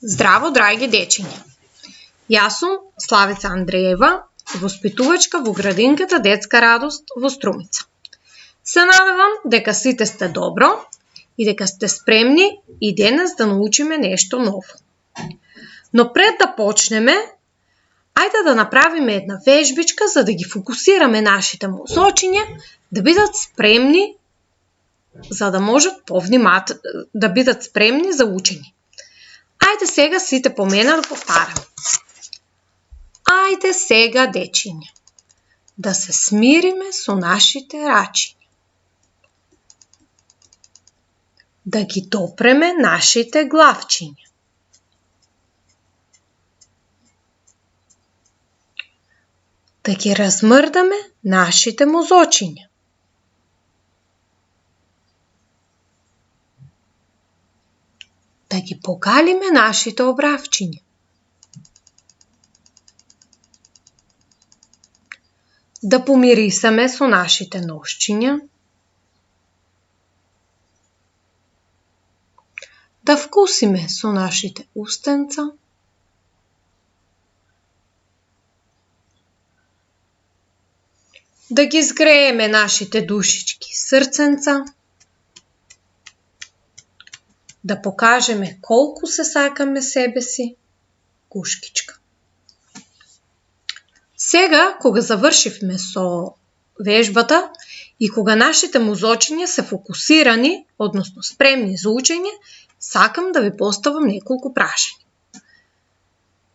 Здраво, драги дечиња! Јас сум Славица Андреева, воспитувачка во градинката Детска радост во Струмица. Се надевам дека сите сте добро и дека сте спремни и денес да научиме нешто ново. Но пред да почнеме, ајде да направиме една вежбичка за да ги фокусираме нашите мозочиња да бидат спремни за да можат да бидат спремни за учење. Ајде сега сите по мене да повтараме. Ајде сега, дечиња, да се смириме со нашите рачиња. Да ги допреме нашите главчиња. Да ги размрдаме нашите мозочиња. Да ги погалиме нашите обравчиња. Да помирисаме со нашите ношчиња. Да вкусиме со нашите устенца. Да ги згрееме нашите душички срценца. Да покажеме колку се сакаме себе си, кушкичка. Сега, кога завршивме со вежбата и кога нашите мозочиња се фокусирани, односно спремни за учење, сакам да ви поставам неколку прашања.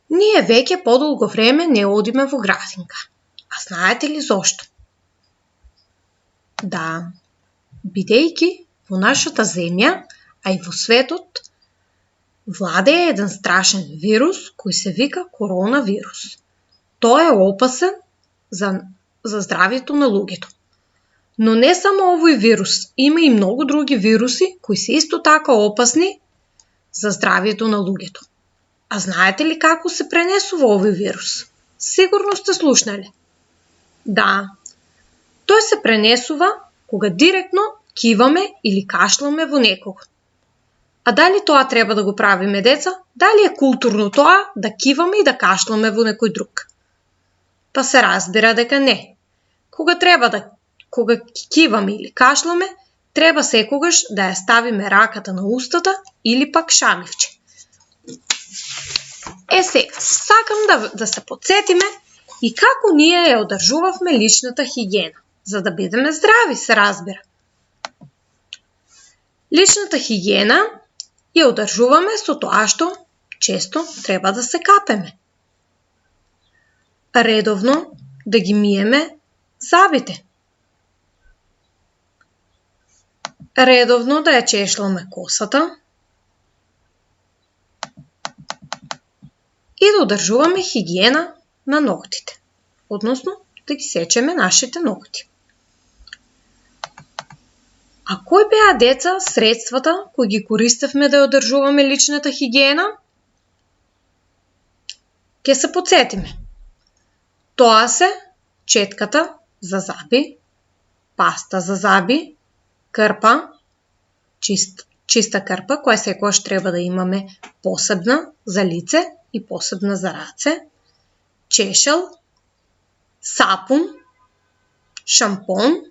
Ние веќе подолго време не одиме во градинка. А знаете ли зошто? Да, бидејќи во нашата земја, а и во светот, владее еден страшен вирус кој се вика коронавирус. Тој е опасен за здравјето на луѓето. Но не само овој вирус, има и многу други вируси кои се исто така опасни за здравјето на луѓето. А знаете ли како се пренесува овој вирус? Сигурно сте слушнали. Да, тој се пренесува кога директно киваме или кашламе во некого. А дали тоа треба да го правиме, деца? Дали е културно тоа да киваме и да кашламе во некој друг? Па се разбира дека не. Кога киваме или кашламе, треба секогаш да ја ставиме раката на устата или пак шамивче. Сега, сакам да се потсетиме и како ние ја одржувавме личната хигиена, за да бидеме здрави, се разбира. Личната хигиена ја одржуваме со тоа што често треба да се капеме. Редовно да ги миеме забите. Редовно да ја чешламе косата. И да одржуваме хигиена на ноктите. Односно да ги сечеме нашите ногти. А кои беа, деца, средствата кои ги користевме да ја одржуваме личната хигиена? Ке се потсетиме. Тоа се четката за заби, паста за заби, крпа, чиста крпа, која секогаш треба да имаме посебна за лице и посебна за раце, чешел, сапун, шампон,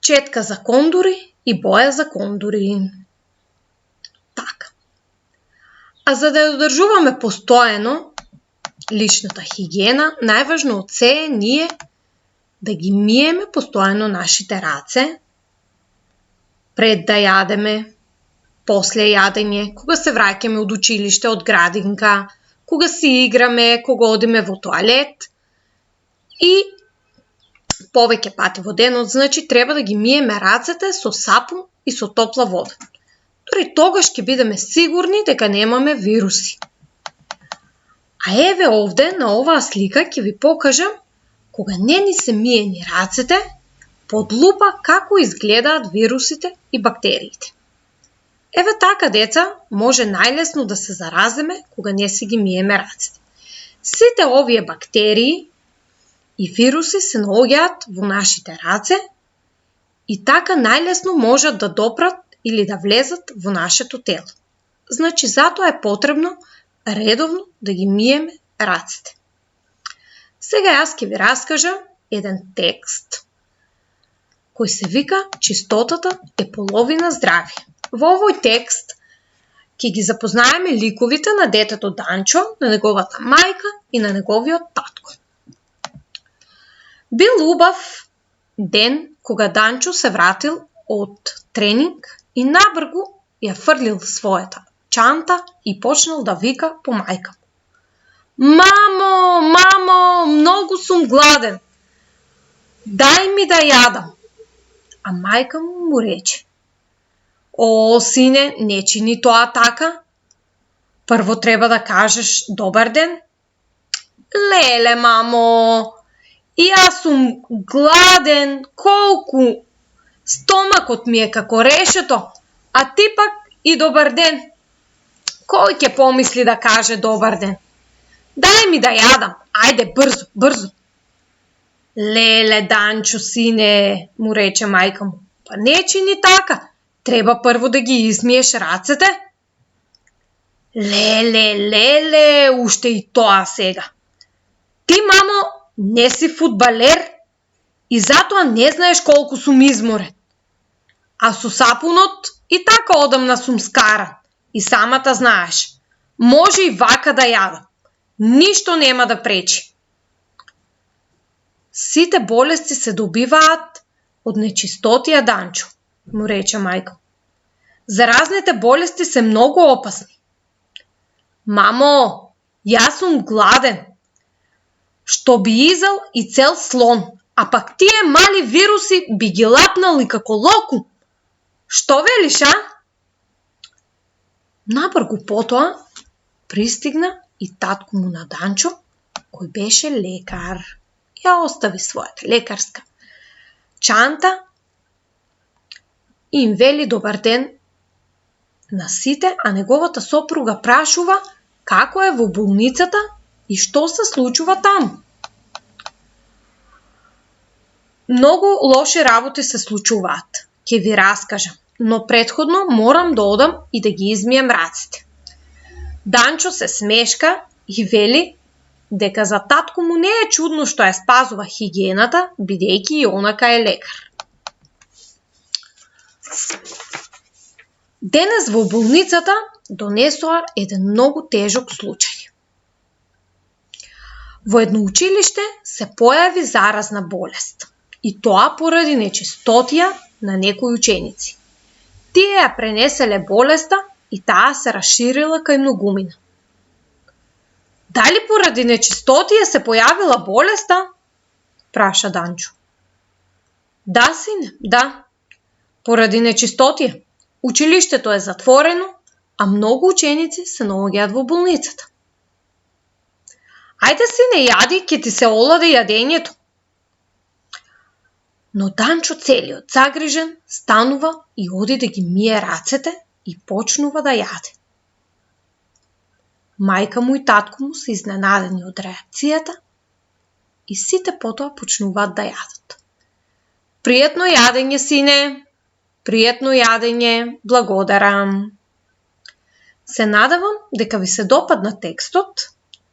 четка за кондури и боја за кондури. Така. А за да ја одржуваме постојано личната хигиена, најважно од се е ние да ги миеме постојано нашите раце, пред да јадеме, после јадење, кога се враќаме од училиште, од градинка, кога си играме, кога одиме во тоалет и повеќе пати во денот, значи треба да ги миеме рацете со сапун и со топла вода. Дори тогаш ќе бидеме сигурни дека немаме вируси. А еве овде на оваа слика ќе ви покажам кога не ни се миени рацете под лупа како изгледаат вирусите и бактериите. Еве така, деца, може најлесно да се заразиме кога не си ги миеме рацете. Сите овие бактерии и вируси се наоѓаат во нашите раце и така најлесно можат да допрат или да влезат во нашето тело. значи затоа е потребно редовно да ги миеме рацете. Сега јас ќе ви раскажам еден текст кој се вика "Чистотата е половина здравје". Во овој текст ќе ги запознаеме ликовите на детето Данчо, на неговата мајка и на неговиот татко. Бил убав ден кога Данчо се вратил од тренинг и набргу ја фрлил својата чанта и почнал да вика по мајка. Мамо, мамо, многу сум гладен. Дај ми да јадам. А мајка му рече: О, сине, не чини тоа така. Прво треба да кажеш добар ден. Леле, мамо, јас сум гладен, колку стомакот ми е како решето, а ти пак и добар ден. Кој ќе помисли да каже добар ден? Дај ми да јадам, ајде, брзо, брзо. Леле, Данчо, сине, му рече мајка му, па не чини така, треба прво да ги измиеш рацете. Леле, уште и тоа сега. Ти, мамо, не си фудбалер и затоа не знаеш колку сум изморен. А со сапунот и така одамна сум скаран и самата знаеш. Може и вака да јадам. Ништо нема да пречи. Сите болести се добиваат од нечистотија, Данчо, му рече мајка. Заразните болести се многу опасни. Мамо, јас сум гладен. Што би изел и цел слон, а пак тие мали вируси би ги лапнали како локу. Што велиш, а? Набргу потоа пристигна и татко му на Данчо, кој беше лекар. Ја остави својата лекарска чанта и им вели добар ден на сите, а неговата сопруга прашува како е во болницата и што се случува таму. Многу лоши работи се случуваат, ќе ви раскажам, но претходно морам да одам и да ги измием раците. Данчо се смешка и вели дека за татко му не е чудно што ја спазува хигиената, бидејќи и онака е лекар. Денес во болницата донесоа еден многу тежок случај. Во едно училиште се појави заразна болест, и тоа поради нечистотија на некои ученици. Тие ја пренеселе болеста и таа се расширила кај многумина. Дали поради нечистотија се појавила болеста? Праша Данчо. Да, сине, да. Поради нечистотија. Училиштето е затворено, а многу ученици се наоѓаат во болницата. Ајде, сине, јади, ќе ти се олади јадењето. Но Данчо целиот загрижен станува и оди да ги мие рацете и почнува да јаде. Мајка му и татко му се изненадени од реакцијата и сите потоа почнуваат да јадат. Пријатно јадење, сине, пријатно јадење, благодарам. Се надевам дека ви се допадна текстот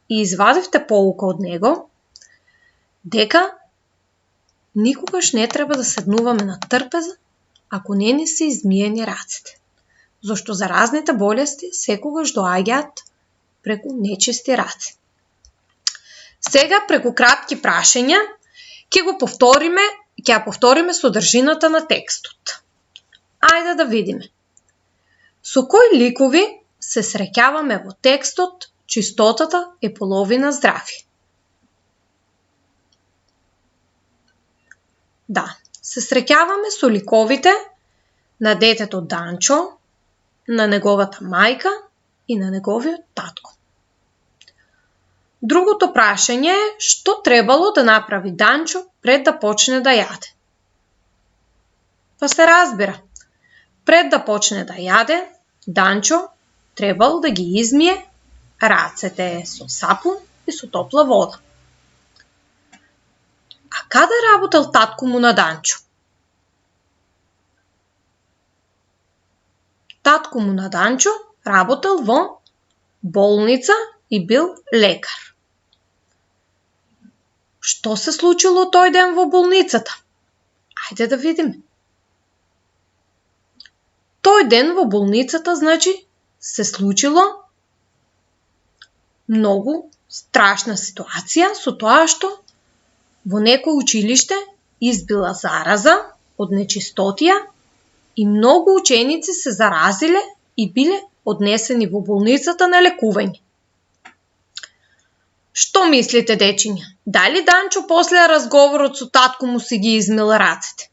и извадивте поука од него, дека никогаш не треба да седнуваме на трпеза ако не ни се измиени рацете, зашто заразните болести секогаш доаѓаат преку нечисти раце. Сега преку кратки прашања ќе ја повториме содржината на текстот. Ајде да видиме. Со кои ликови се среќаваме во текстот "Чистотата е половина здравје"? Да, се среќаваме со ликовите на детето Данчо, на неговата мајка и на неговиот татко. Другото прашање е што требало да направи Данчо пред да почне да јаде. Па се разбира, пред да почне да јаде, Данчо требало да ги измие рацете со сапун и со топла вода. А каде работел татко му на Данчо? Татко му на Данчо работел во болница и бил лекар. Што се случило тој ден во болницата? Ајде да видиме. Тој ден во болницата, значи, се случило многу страшна ситуација со тоа што во некој училиште избила зараза од нечистотија и многу ученици се заразиле и биле однесени во болницата на лекување. Што мислите, дечиња? Дали Данчо после разговорот со татко му си ги измил рацете?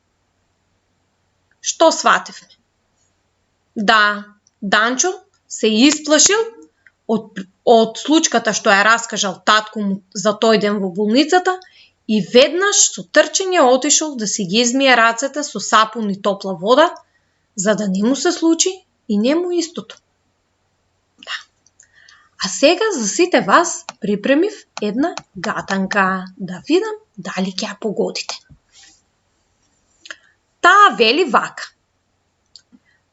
Што сватевме? Да, Данчо се исплашил од случката што ја раскажал татко му за тој ден во болницата и веднаш со трчање отишол да си ги измие рацете со сапун и топла вода, за да не му се случи и нему истото. Да. А сега за сите вас припремив една гатанка, да видам дали ќе ја погодите. Таа вели вака.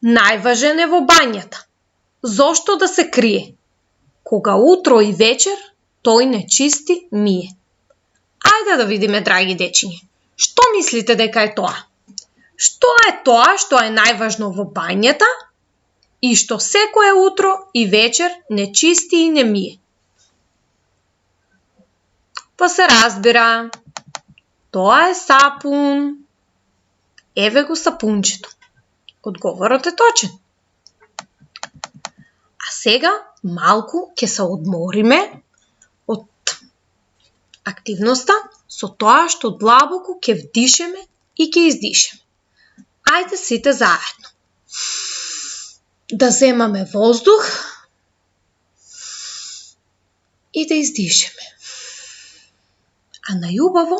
Најважен е во бањата. Зошто да се крие? Кога утро и вечер тој не чисти мие. Ајде да видиме, драги дечиња. Што мислите дека е тоа? Што е тоа што е најважно во бањата и што секое утро и вечер не чисти и не мие? Па се разбира. Тоа е сапун. Еве го сапунчето. Одговорот е точен. А сега малку ќе се одмориме од активноста со тоа што длабоко ќе вдишеме и ќе издишеме. Ајде сите заедно. Да земаме воздух и да издишеме. А најубаво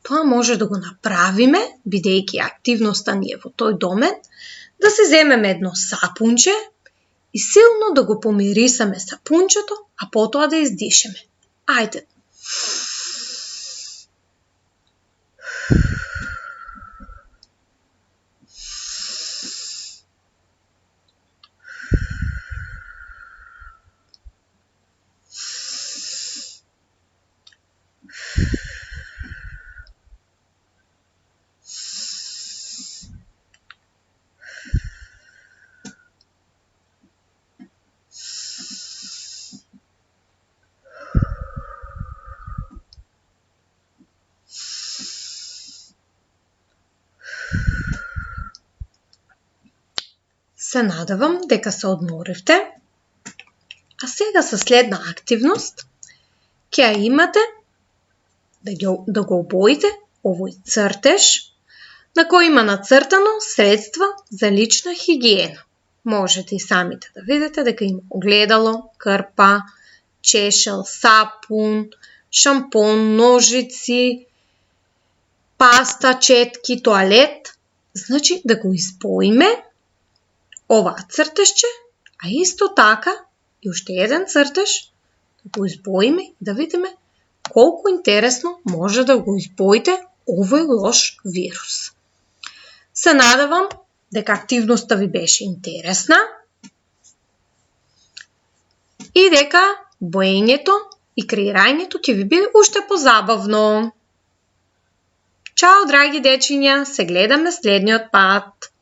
тоа може да го направиме, бидејќи активноста ни е во тој домен, да се земеме едно сапунче и силно да го помирисаме сапунчето, а потоа да издишеме. Ајде. Се надевам дека се одморивте, а сега со следна активност ќе ја имате да го обоите овој цртеж на кој има нацртано средства за лична хигиена. Можете и самите да видите дека има огледало, крпа, чешел, сапун, шампон, ножици, паста, четки, тоалет. Значи да го избоиме оваа цртешче, а исто така и уште еден цртеж да го избоиме и да видиме колку интересно може да го избоите овој лош вирус. Се надевам дека активноста ви беше интересна и дека боењето и креирањето ќе ви биде уште позабавно. Чао, драги дечиња, се гледаме следниот пат.